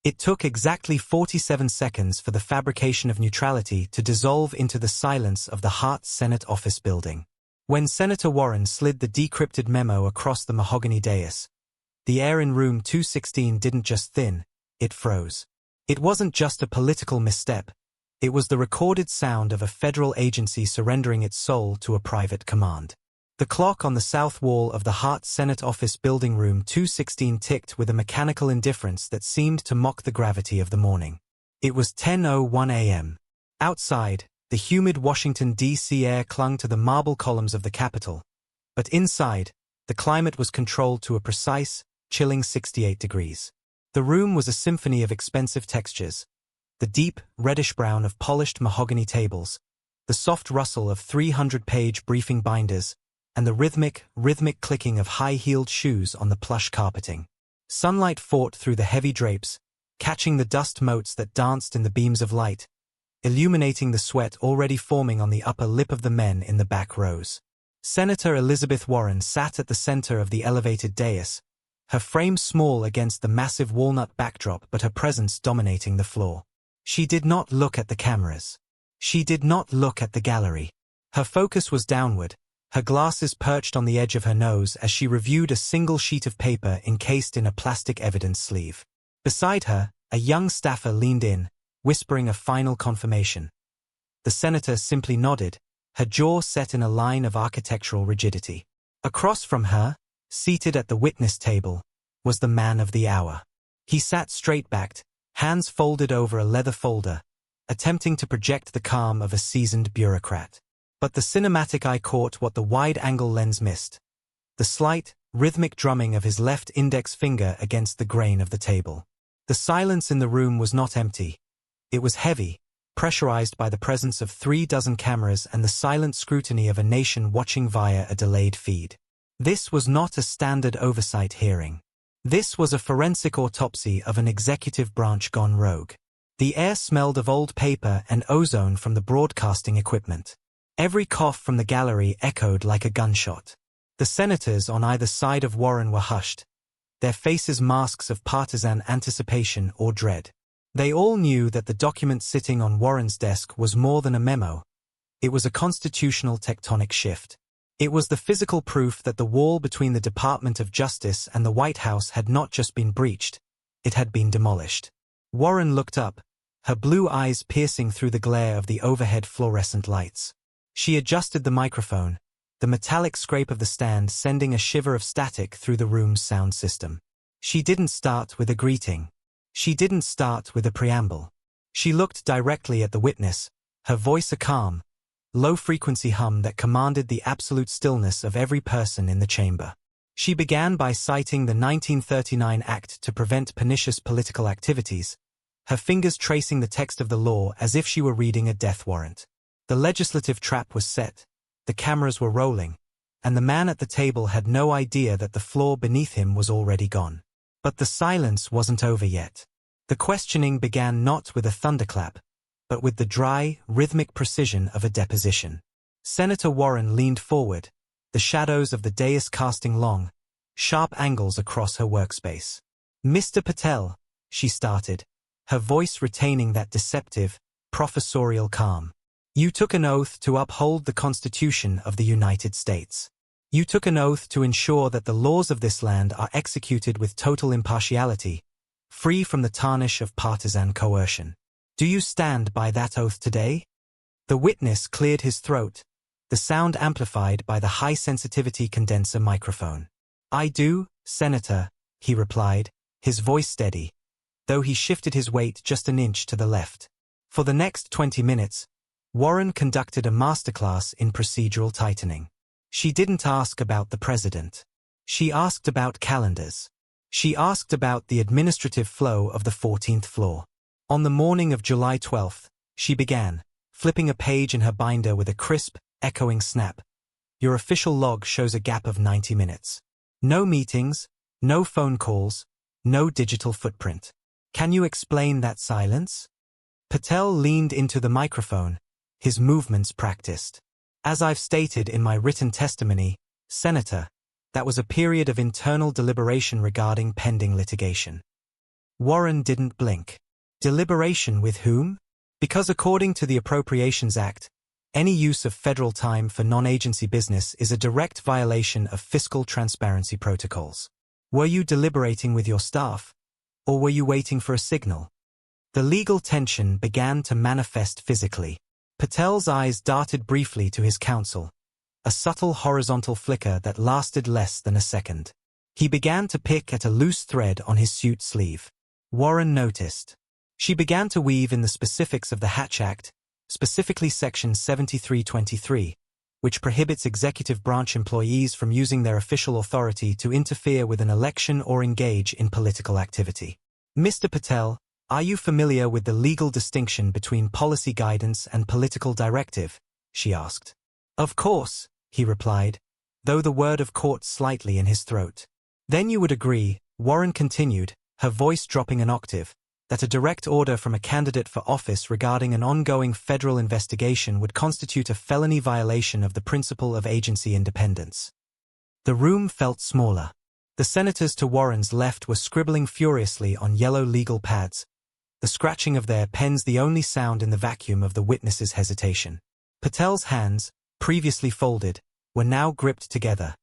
It took exactly 47 seconds for the fabrication of neutrality to dissolve into the silence of the Hart Senate office building. When Senator Warren slid the decrypted memo across the mahogany dais, the air in room 216 didn't just thin, it froze. It wasn't just a political misstep, it was the recorded sound of a federal agency surrendering its soul to a private command. The clock on the south wall of the Hart Senate office building room 216 ticked with a mechanical indifference that seemed to mock the gravity of the morning. It was 10:01 a.m. Outside, the humid Washington, D.C. air clung to the marble columns of the Capitol, but inside, the climate was controlled to a precise, chilling 68 degrees. The room was a symphony of expensive textures, the deep, reddish-brown of polished mahogany tables, the soft rustle of 300-page briefing binders, and the rhythmic clicking of high-heeled shoes on the plush carpeting. Sunlight fought through the heavy drapes, catching the dust motes that danced in the beams of light, illuminating the sweat already forming on the upper lip of the men in the back rows. Senator Elizabeth Warren sat at the center of the elevated dais, her frame small against the massive walnut backdrop but her presence dominating the floor. She did not look at the cameras. She did not look at the gallery. Her focus was downward, her glasses perched on the edge of her nose as she reviewed a single sheet of paper encased in a plastic evidence sleeve. Beside her, a young staffer leaned in, whispering a final confirmation. The senator simply nodded, her jaw set in a line of architectural rigidity. Across from her, seated at the witness table, was the man of the hour. He sat straight-backed, hands folded over a leather folder, attempting to project the calm of a seasoned bureaucrat. But the cinematic eye caught what the wide-angle lens missed: the slight, rhythmic drumming of his left index finger against the grain of the table. The silence in the room was not empty. It was heavy, pressurized by the presence of 36 cameras and the silent scrutiny of a nation watching via a delayed feed. This was not a standard oversight hearing. This was a forensic autopsy of an executive branch gone rogue. The air smelled of old paper and ozone from the broadcasting equipment. Every cough from the gallery echoed like a gunshot. The senators on either side of Warren were hushed, their faces masks of partisan anticipation or dread. They all knew that the document sitting on Warren's desk was more than a memo. It was a constitutional tectonic shift. It was the physical proof that the wall between the Department of Justice and the White House had not just been breached, it had been demolished. Warren looked up, her blue eyes piercing through the glare of the overhead fluorescent lights. She adjusted the microphone, the metallic scrape of the stand sending a shiver of static through the room's sound system. She didn't start with a greeting. She didn't start with a preamble. She looked directly at the witness, her voice a calm, low-frequency hum that commanded the absolute stillness of every person in the chamber. She began by citing the 1939 Act to Prevent Pernicious Political Activities, her fingers tracing the text of the law as if she were reading a death warrant. The legislative trap was set, the cameras were rolling, and the man at the table had no idea that the floor beneath him was already gone. But the silence wasn't over yet. The questioning began not with a thunderclap, but with the dry, rhythmic precision of a deposition. Senator Warren leaned forward, the shadows of the dais casting long, sharp angles across her workspace. "Mr. Patel," she started, her voice retaining that deceptive, professorial calm. "You took an oath to uphold the Constitution of the United States. You took an oath to ensure that the laws of this land are executed with total impartiality, free from the tarnish of partisan coercion. Do you stand by that oath today?" The witness cleared his throat, the sound amplified by the high-sensitivity condenser microphone. "I do, Senator," he replied, his voice steady, though he shifted his weight just an inch to the left. For the next 20 minutes, Warren conducted a masterclass in procedural tightening. She didn't ask about the president. She asked about calendars. She asked about the administrative flow of the 14th floor. On the morning of July 12th, she began, flipping a page in her binder with a crisp, echoing snap. "Your official log shows a gap of 90 minutes. No meetings, no phone calls, no digital footprint. Can you explain that silence?" Patel leaned into the microphone, his movements practiced. "As I've stated in my written testimony, Senator, that was a period of internal deliberation regarding pending litigation. Warren didn't blink. Deliberation with whom? Because according to the Appropriations Act, any use of federal time for non-agency business is a direct violation of fiscal transparency protocols. Were you deliberating with your staff? Or were you waiting for a signal? The legal tension began to manifest physically. Patel's eyes darted briefly to his counsel, a subtle horizontal flicker that lasted less than a second. He began to pick at a loose thread on his suit sleeve. Warren noticed. She began to weave in the specifics of the Hatch Act, specifically Section 7323, which prohibits executive branch employees from using their official authority to interfere with an election or engage in political activity. Mr. Patel, are you familiar with the legal distinction between policy guidance and political directive? She asked. Of course, he replied, though the word of caught slightly in his throat. Then you would agree, Warren continued, her voice dropping an octave, that a direct order from a candidate for office regarding an ongoing federal investigation would constitute a felony violation of the principle of agency independence. The room felt smaller. The senators to Warren's left were scribbling furiously on yellow legal pads, the scratching of their pens the only sound in the vacuum of the witness's hesitation. Patel's hands, previously folded, were now gripped together,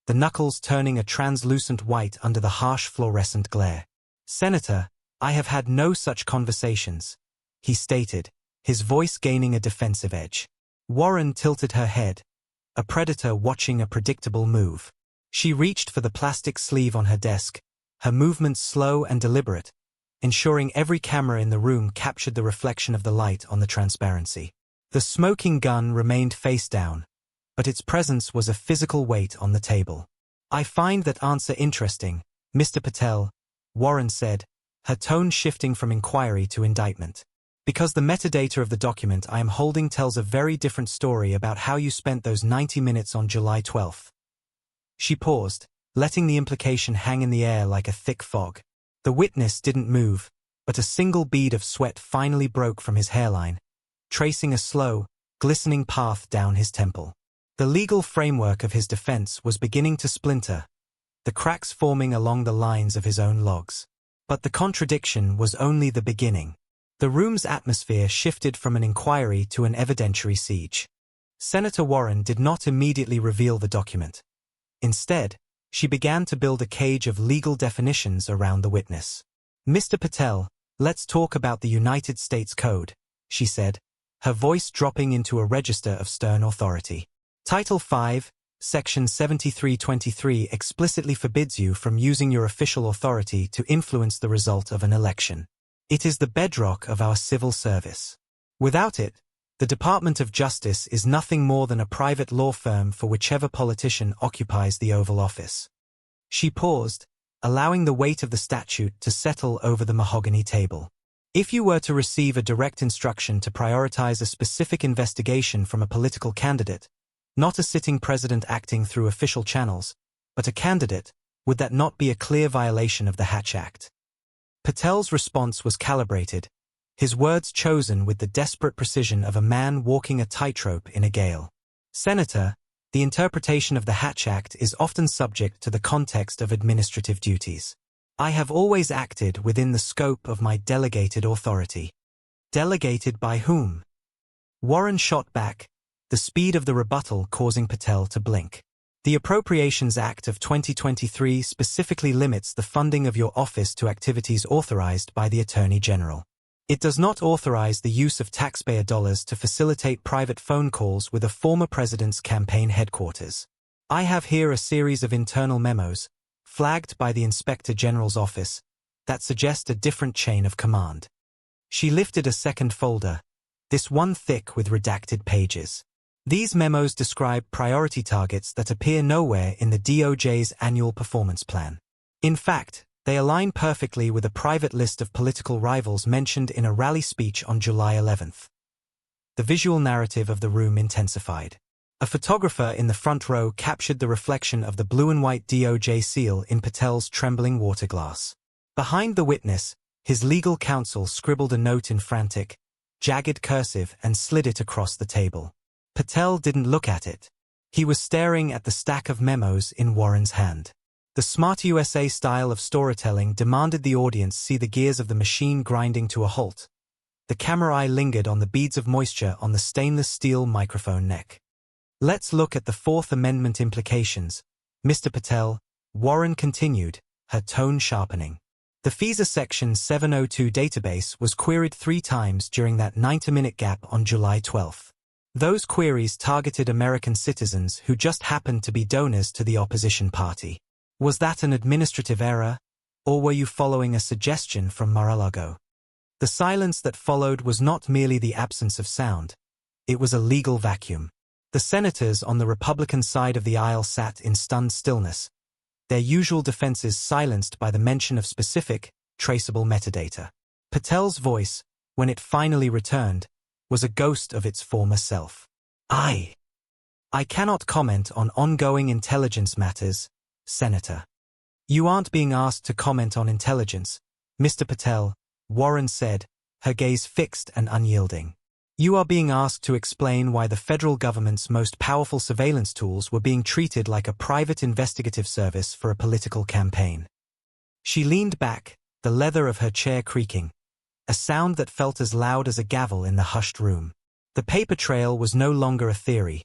the knuckles turning a translucent white under the harsh fluorescent glare. Senator, I have had no such conversations, he stated, his voice gaining a defensive edge. Warren tilted her head, a predator watching a predictable move. She reached for the plastic sleeve on her desk, her movements slow and deliberate, ensuring every camera in the room captured the reflection of the light on the transparency. The smoking gun remained face down, but its presence was a physical weight on the table. I find that answer interesting, Mr. Patel, Warren said, her tone shifting from inquiry to indictment. Because the metadata of the document I am holding tells a very different story about how you spent those 90 minutes on July 12th. She paused, letting the implication hang in the air like a thick fog. The witness didn't move, but a single bead of sweat finally broke from his hairline, tracing a slow, glistening path down his temple. The legal framework of his defense was beginning to splinter, the cracks forming along the lines of his own logs. But the contradiction was only the beginning. The room's atmosphere shifted from an inquiry to an evidentiary siege. Senator Warren did not immediately reveal the document. Instead, she began to build a cage of legal definitions around the witness. Mr. Patel, let's talk about the United States Code, she said, her voice dropping into a register of stern authority. Title 5, Section 7323 explicitly forbids you from using your official authority to influence the result of an election. It is the bedrock of our civil service. Without it, the Department of Justice is nothing more than a private law firm for whichever politician occupies the Oval Office. She paused, allowing the weight of the statute to settle over the mahogany table. If you were to receive a direct instruction to prioritize a specific investigation from a political candidate, not a sitting president acting through official channels, but a candidate, would that not be a clear violation of the Hatch Act? Patel's response was calibrated, his words chosen with the desperate precision of a man walking a tightrope in a gale. Senator, the interpretation of the Hatch Act is often subject to the context of administrative duties. I have always acted within the scope of my delegated authority. Delegated by whom? Warren shot back, the speed of the rebuttal causing Patel to blink. The Appropriations Act of 2023 specifically limits the funding of your office to activities authorized by the Attorney General. It does not authorize the use of taxpayer dollars to facilitate private phone calls with a former president's campaign headquarters. I have here a series of internal memos, flagged by the Inspector General's office, that suggest a different chain of command. She lifted a second folder, this one thick with redacted pages. These memos describe priority targets that appear nowhere in the DOJ's annual performance plan. In fact, they align perfectly with a private list of political rivals mentioned in a rally speech on July 11th. The visual narrative of the room intensified. A photographer in the front row captured the reflection of the blue and white DOJ seal in Patel's trembling water glass. Behind the witness, his legal counsel scribbled a note in frantic, jagged cursive and slid it across the table. Patel didn't look at it. He was staring at the stack of memos in Warren's hand. The smart USA style of storytelling demanded the audience see the gears of the machine grinding to a halt. The camera eye lingered on the beads of moisture on the stainless steel microphone neck. Let's look at the Fourth Amendment implications, Mr. Patel, Warren continued, her tone sharpening. The FISA Section 702 database was queried 3 times during that 90-minute gap on July 12. Those queries targeted American citizens who just happened to be donors to the opposition party. Was that an administrative error, or were you following a suggestion from Mar-a-Lago? The silence that followed was not merely the absence of sound. It was a legal vacuum. The senators on the Republican side of the aisle sat in stunned stillness, their usual defenses silenced by the mention of specific, traceable metadata. Patel's voice, when it finally returned, was a ghost of its former self. I cannot comment on ongoing intelligence matters, Senator. You aren't being asked to comment on intelligence, Mr. Patel, Warren said, her gaze fixed and unyielding. You are being asked to explain why the federal government's most powerful surveillance tools were being treated like a private investigative service for a political campaign. She leaned back, the leather of her chair creaking, a sound that felt as loud as a gavel in the hushed room. The paper trail was no longer a theory.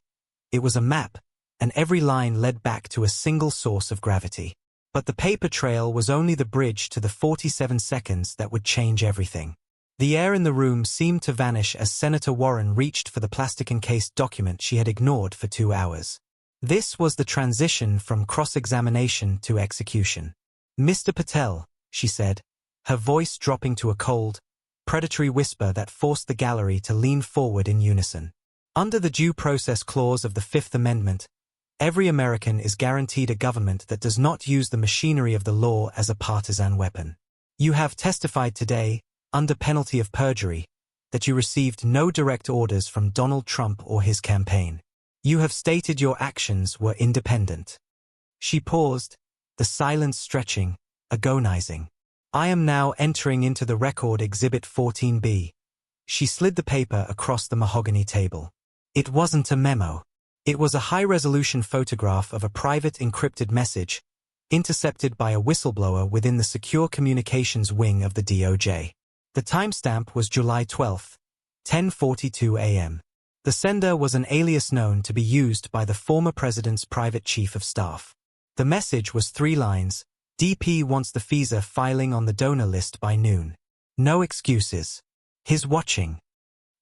It was a map, and every line led back to a single source of gravity. But the paper trail was only the bridge to the 47 seconds that would change everything. The air in the room seemed to vanish as Senator Warren reached for the plastic-encased document she had ignored for 2 hours. This was the transition from cross-examination to execution. Mr. Patel, she said, her voice dropping to a cold, predatory whisper that forced the gallery to lean forward in unison. Under the Due Process Clause of the Fifth Amendment, every American is guaranteed a government that does not use the machinery of the law as a partisan weapon. You have testified today, under penalty of perjury, that you received no direct orders from Donald Trump or his campaign. You have stated your actions were independent. She paused, the silence stretching, agonizing. I am now entering into the record Exhibit 14B. She slid the paper across the mahogany table. It wasn't a memo. It was a high-resolution photograph of a private encrypted message, intercepted by a whistleblower within the Secure Communications Wing of the DOJ. The timestamp was July 12, 10:42 a.m. The sender was an alias known to be used by the former president's private chief of staff. The message was 3 lines. DP wants the FISA filing on the donor list by noon. No excuses. He's watching.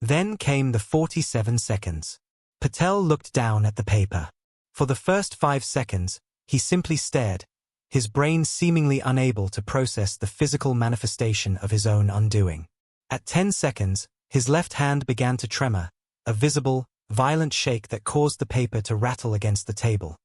Then came the 47 seconds. Patel looked down at the paper. For the first 5 seconds, he simply stared, his brain seemingly unable to process the physical manifestation of his own undoing. At 10 seconds, his left hand began to tremor, a visible, violent shake that caused the paper to rattle against the table.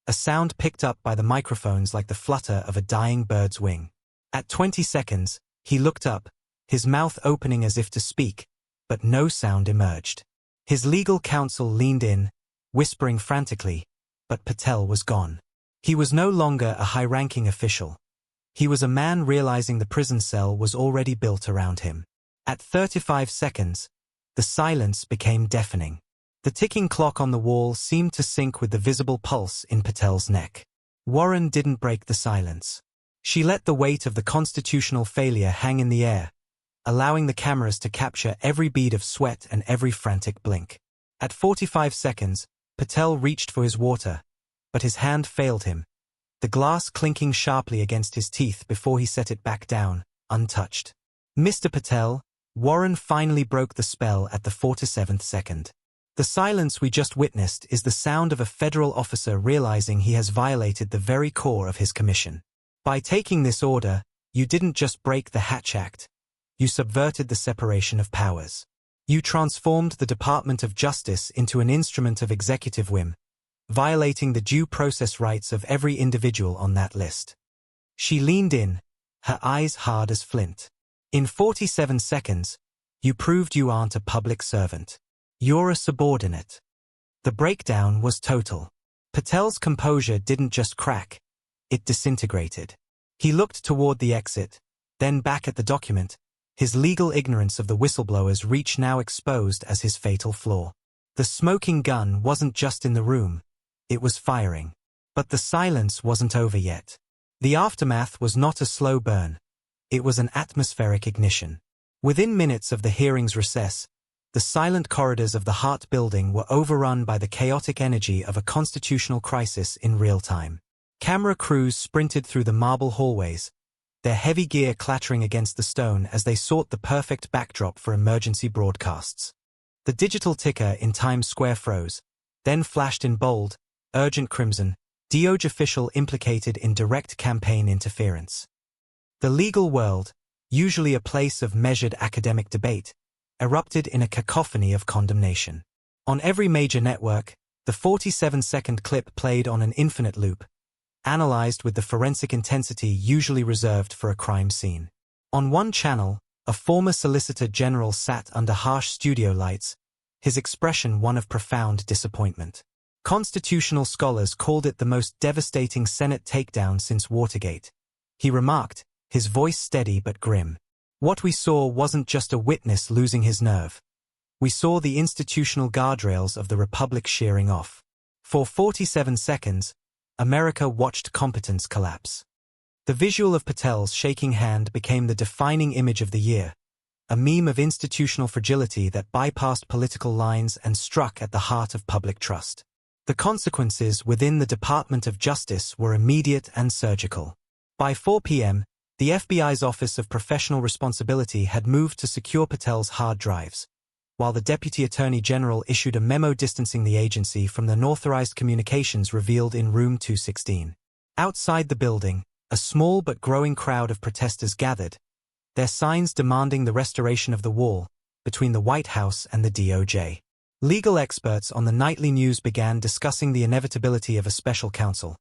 A sound picked up by the microphones like the flutter of a dying bird's wing. At 20 seconds, he looked up, his mouth opening as if to speak, but no sound emerged. His legal counsel leaned in, whispering frantically, but Patel was gone. He was no longer a high-ranking official. He was a man realizing the prison cell was already built around him. At 35 seconds, the silence became deafening. The ticking clock on the wall seemed to sync with the visible pulse in Patel's neck. Warren didn't break the silence. She let the weight of the constitutional failure hang in the air, allowing the cameras to capture every bead of sweat and every frantic blink. At 45 seconds, Patel reached for his water, but his hand failed him, the glass clinking sharply against his teeth before he set it back down, untouched. Mr. Patel, Warren finally broke the spell at the 47th second. The silence we just witnessed is the sound of a federal officer realizing he has violated the very core of his commission. By taking this order, you didn't just break the Hatch Act. You subverted the separation of powers. You transformed the Department of Justice into an instrument of executive whim, violating the due process rights of every individual on that list. She leaned in, her eyes hard as flint. In 47 seconds, you proved you aren't a public servant. You're a subordinate. The breakdown was total. Patel's composure didn't just crack, it disintegrated. He looked toward the exit, then back at the document, his legal ignorance of the whistleblower's reach now exposed as his fatal flaw. The smoking gun wasn't just in the room, it was firing. But the silence wasn't over yet. The aftermath was not a slow burn. It was an atmospheric ignition. Within minutes of the hearing's recess, the silent corridors of the Hart building were overrun by the chaotic energy of a constitutional crisis in real time. Camera crews sprinted through the marble hallways, their heavy gear clattering against the stone as they sought the perfect backdrop for emergency broadcasts. The digital ticker in Times Square froze, then flashed in bold, urgent crimson, DOJ official implicated in direct campaign interference. The legal world, usually a place of measured academic debate, erupted in a cacophony of condemnation. On every major network, the 47-second clip played on an infinite loop, analyzed with the forensic intensity usually reserved for a crime scene. On one channel, a former Solicitor General sat under harsh studio lights, his expression one of profound disappointment. Constitutional scholars called it the most devastating Senate takedown since Watergate. He remarked, his voice steady but grim. What we saw wasn't just a witness losing his nerve. We saw the institutional guardrails of the Republic shearing off. For 47 seconds, America watched competence collapse. The visual of Patel's shaking hand became the defining image of the year, a meme of institutional fragility that bypassed political lines and struck at the heart of public trust. The consequences within the Department of Justice were immediate and surgical. By 4 p.m., the FBI's Office of Professional Responsibility had moved to secure Patel's hard drives, while the Deputy Attorney General issued a memo distancing the agency from the unauthorized communications revealed in Room 216. Outside the building, a small but growing crowd of protesters gathered, their signs demanding the restoration of the wall between the White House and the DOJ. Legal experts on the nightly news began discussing the inevitability of a special counsel,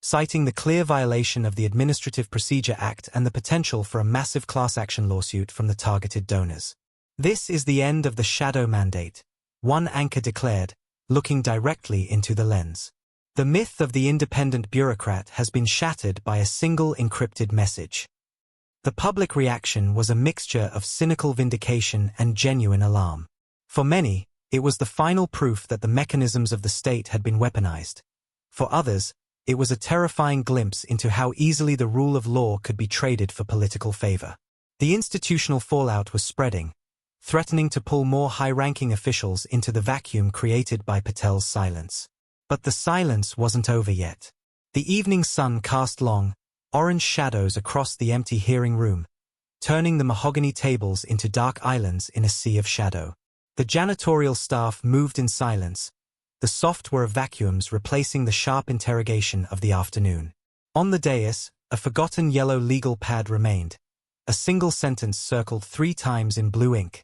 citing the clear violation of the Administrative Procedure Act and the potential for a massive class action lawsuit from the targeted donors. This is the end of the shadow mandate, one anchor declared, looking directly into the lens. The myth of the independent bureaucrat has been shattered by a single encrypted message. The public reaction was a mixture of cynical vindication and genuine alarm. For many, it was the final proof that the mechanisms of the state had been weaponized. For others, it was a terrifying glimpse into how easily the rule of law could be traded for political favor. The institutional fallout was spreading, threatening to pull more high-ranking officials into the vacuum created by Patel's silence. But the silence wasn't over yet. The evening sun cast long, orange shadows across the empty hearing room, turning the mahogany tables into dark islands in a sea of shadow. The janitorial staff moved in silence, the soft whir of vacuums replacing the sharp interrogation of the afternoon. On the dais, a forgotten yellow legal pad remained, a single sentence circled 3 times in blue ink.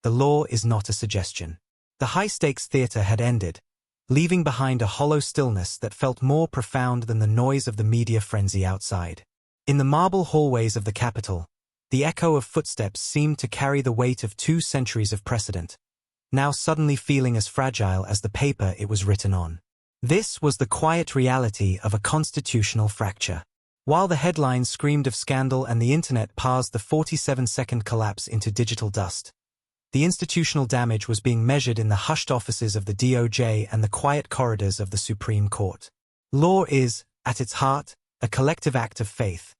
The law is not a suggestion. The high-stakes theater had ended, leaving behind a hollow stillness that felt more profound than the noise of the media frenzy outside. In the marble hallways of the Capitol, the echo of footsteps seemed to carry the weight of 2 centuries of precedent, now suddenly feeling as fragile as the paper it was written on. This was the quiet reality of a constitutional fracture. While the headlines screamed of scandal and the internet parsed the 47-second collapse into digital dust, the institutional damage was being measured in the hushed offices of the DOJ and the quiet corridors of the Supreme Court. Law is, at its heart, a collective act of faith,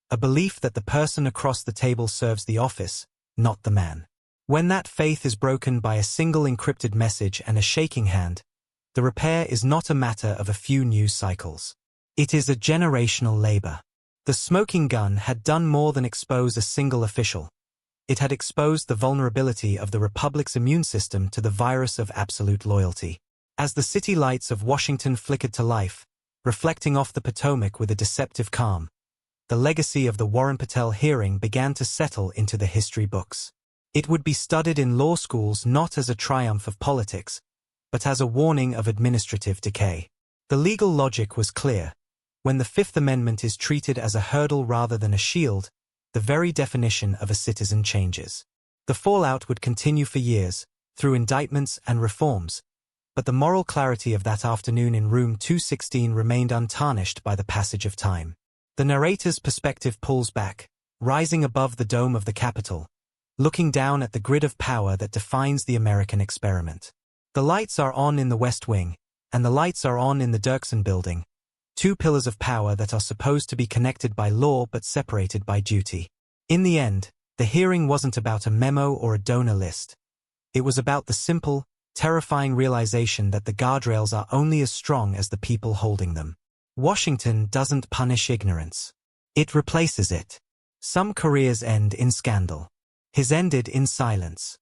a belief that the person across the table serves the office, not the man. When that faith is broken by a single encrypted message and a shaking hand, the repair is not a matter of a few news cycles. It is a generational labor. The smoking gun had done more than expose a single official. It had exposed the vulnerability of the Republic's immune system to the virus of absolute loyalty. As the city lights of Washington flickered to life, reflecting off the Potomac with a deceptive calm, the legacy of the Warren Patel hearing began to settle into the history books. It would be studied in law schools not as a triumph of politics, but as a warning of administrative decay. The legal logic was clear. When the Fifth Amendment is treated as a hurdle rather than a shield, the very definition of a citizen changes. The fallout would continue for years, through indictments and reforms, but the moral clarity of that afternoon in Room 216 remained untarnished by the passage of time. The narrator's perspective pulls back, rising above the dome of the Capitol, looking down at the grid of power that defines the American experiment. The lights are on in the West Wing, and the lights are on in the Dirksen building, Two pillars of power that are supposed to be connected by law but separated by duty. In the end, the hearing wasn't about a memo or a donor list. It was about the simple, terrifying realization that the guardrails are only as strong as the people holding them. Washington doesn't punish ignorance. It replaces it. Some careers end in scandal. His ended in silence.